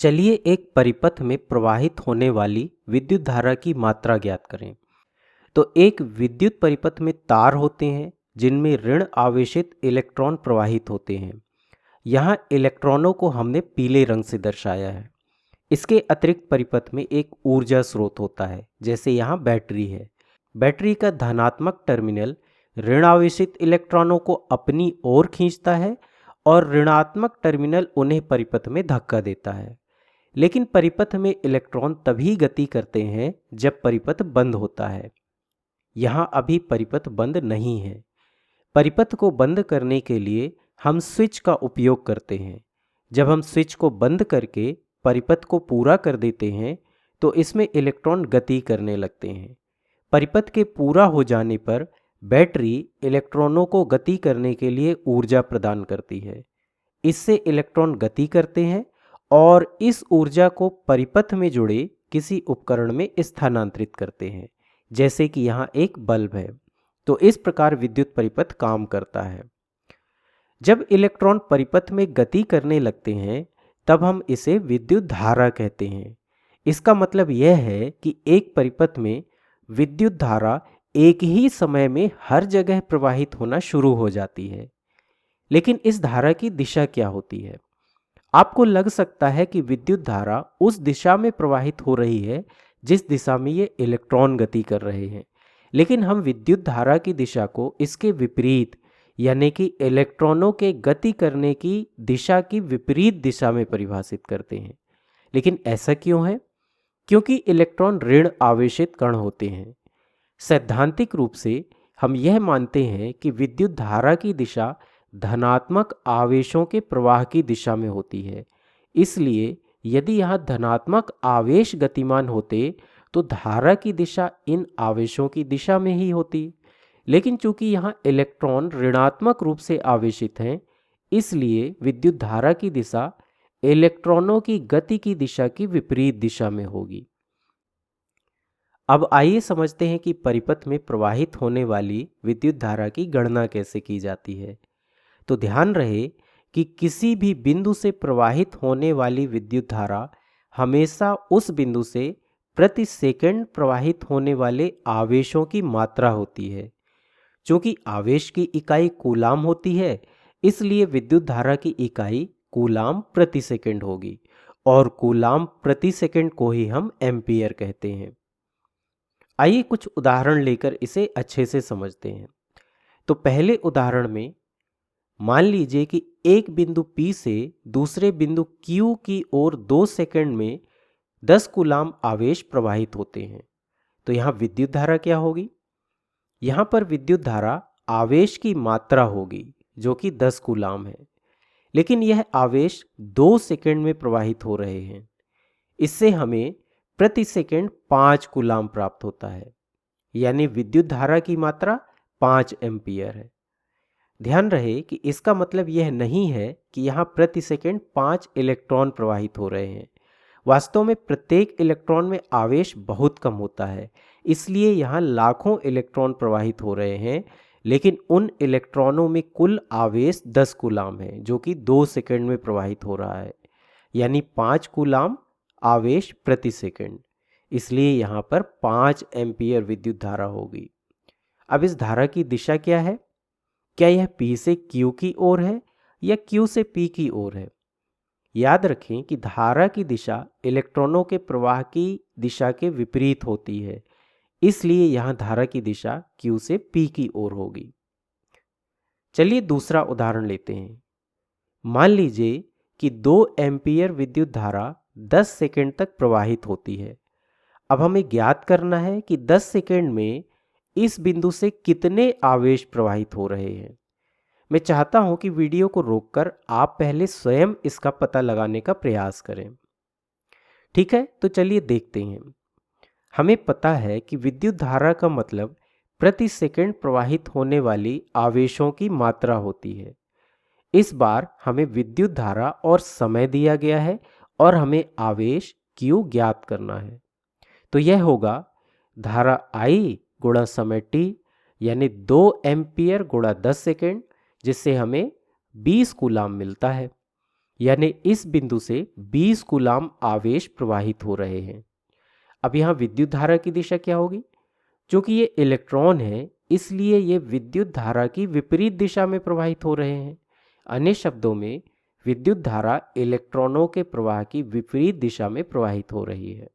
चलिए एक परिपथ में प्रवाहित होने वाली विद्युत धारा की मात्रा ज्ञात करें। तो एक विद्युत परिपथ में तार होते हैं जिनमें ऋण आवेशित इलेक्ट्रॉन प्रवाहित होते हैं। यहाँ इलेक्ट्रॉनों को हमने पीले रंग से दर्शाया है। इसके अतिरिक्त परिपथ में एक ऊर्जा स्रोत होता है, जैसे यहाँ बैटरी है। बैटरी का धनात्मक टर्मिनल ऋण आवेशित इलेक्ट्रॉनों को अपनी ओर खींचता है और ऋणात्मक टर्मिनल उन्हें परिपथ में धक्का देता है। लेकिन परिपथ में इलेक्ट्रॉन तभी गति करते हैं जब परिपथ बंद होता है। यहाँ अभी परिपथ बंद नहीं है। परिपथ को बंद करने के लिए हम स्विच का उपयोग करते हैं। जब हम स्विच को बंद करके परिपथ को पूरा कर देते हैं तो इसमें इलेक्ट्रॉन गति करने लगते हैं। परिपथ के पूरा हो जाने पर बैटरी इलेक्ट्रॉनों को गति करने के लिए ऊर्जा प्रदान करती है। इससे इलेक्ट्रॉन गति करते हैं और इस ऊर्जा को परिपथ में जुड़े किसी उपकरण में स्थानांतरित करते हैं, जैसे कि यहाँ एक बल्ब है। तो इस प्रकार विद्युत परिपथ काम करता है। जब इलेक्ट्रॉन परिपथ में गति करने लगते हैं तब हम इसे विद्युत धारा कहते हैं। इसका मतलब यह है कि एक परिपथ में विद्युत धारा एक ही समय में हर जगह प्रवाहित होना शुरू हो जाती है। लेकिन इस धारा की दिशा क्या होती है? आपको लग सकता है कि विद्युत धारा उस दिशा में प्रवाहित हो रही है जिस दिशा में ये इलेक्ट्रॉन गति कर रहे हैं। लेकिन हम विद्युत धारा की दिशा को इसके विपरीत, यानी कि इलेक्ट्रॉनों के गति करने की दिशा की विपरीत दिशा में परिभाषित करते हैं। लेकिन ऐसा क्यों है? क्योंकि इलेक्ट्रॉन ऋण आवेशित कण होते हैं। सैद्धांतिक रूप से हम यह मानते हैं कि विद्युत धारा की दिशा धनात्मक आवेशों के प्रवाह की दिशा में होती है। इसलिए यदि यहाँ धनात्मक आवेश गतिमान होते तो धारा की दिशा इन आवेशों की दिशा में ही होती। लेकिन चूंकि यहाँ इलेक्ट्रॉन ऋणात्मक रूप से आवेशित हैं, इसलिए विद्युत धारा की दिशा इलेक्ट्रॉनों की गति की दिशा की विपरीत दिशा में होगी। अब आइए समझते हैं कि परिपथ में प्रवाहित होने वाली विद्युत धारा की गणना कैसे की जाती है। तो ध्यान रहे कि किसी भी बिंदु से प्रवाहित होने वाली विद्युत धारा हमेशा उस बिंदु से प्रति सेकंड प्रवाहित होने वाले आवेशों की मात्रा होती है। चूंकि आवेश की इकाई कूलाम होती है, इसलिए विद्युत धारा की इकाई कूलाम प्रति सेकंड होगी और कूलाम प्रति सेकंड को ही हम एम्पियर कहते हैं। आइए कुछ उदाहरण लेकर इसे अच्छे से समझते हैं। तो पहले उदाहरण में मान लीजिए कि एक बिंदु P से दूसरे बिंदु Q की ओर 2 सेकंड में 10 कूलाम आवेश प्रवाहित होते हैं। तो यहाँ विद्युत धारा क्या होगी? यहाँ पर विद्युत धारा आवेश की मात्रा होगी जो कि 10 कूलाम है। लेकिन यह आवेश 2 सेकंड में प्रवाहित हो रहे हैं। इससे हमें प्रति सेकंड 5 कूलाम प्राप्त होता है, यानी विद्युत धारा की मात्रा 5 एम्पियर है। ध्यान रहे कि इसका मतलब यह नहीं है कि यहाँ प्रति सेकंड 5 इलेक्ट्रॉन प्रवाहित हो रहे हैं। वास्तव में प्रत्येक इलेक्ट्रॉन में आवेश बहुत कम होता है, इसलिए यहाँ लाखों इलेक्ट्रॉन प्रवाहित हो रहे हैं। लेकिन उन इलेक्ट्रॉनों में कुल आवेश 10 कूलाम है जो कि 2 सेकंड में प्रवाहित हो रहा है, यानी 5 कूलाम आवेश प्रति सेकंड। इसलिए यहाँ पर 5 एम्पियर विद्युत धारा होगी। अब इस धारा की दिशा क्या है? क्या यह P से Q की ओर है या Q से P की ओर है? याद रखें कि धारा की दिशा इलेक्ट्रॉनों के प्रवाह की दिशा के विपरीत होती है, इसलिए यहाँ धारा की दिशा Q से P की ओर होगी। चलिए दूसरा उदाहरण लेते हैं। मान लीजिए कि 2 एम्पियर विद्युत धारा 10 सेकंड तक प्रवाहित होती है। अब हमें ज्ञात करना है कि 10 सेकंड में इस बिंदु से कितने आवेश प्रवाहित हो रहे हैं। मैं चाहता हूं कि वीडियो को रोककर आप पहले स्वयं इसका पता लगाने का प्रयास करें। ठीक है, तो चलिए देखते हैं। हमें पता है कि विद्युत धारा का मतलब प्रति सेकंड प्रवाहित होने वाली आवेशों की मात्रा होती है। इस बार हमें विद्युत धारा और समय दिया गया है और हमें आवेश Q ज्ञात करना है। तो यह होगा धारा I गुणा समय t, यानी 2 एम्पियर गुणा 10 सेकेंड, जिससे हमें 20 कूलाम मिलता है। यानी इस बिंदु से 20 कूलाम आवेश प्रवाहित हो रहे हैं। अब यहाँ विद्युत धारा की दिशा क्या होगी? क्योंकि ये इलेक्ट्रॉन है, इसलिए ये विद्युत धारा की विपरीत दिशा में प्रवाहित हो रहे हैं। अन्य शब्दों में विद्युत धारा इलेक्ट्रॉनों के प्रवाह की विपरीत दिशा में प्रवाहित हो रही है।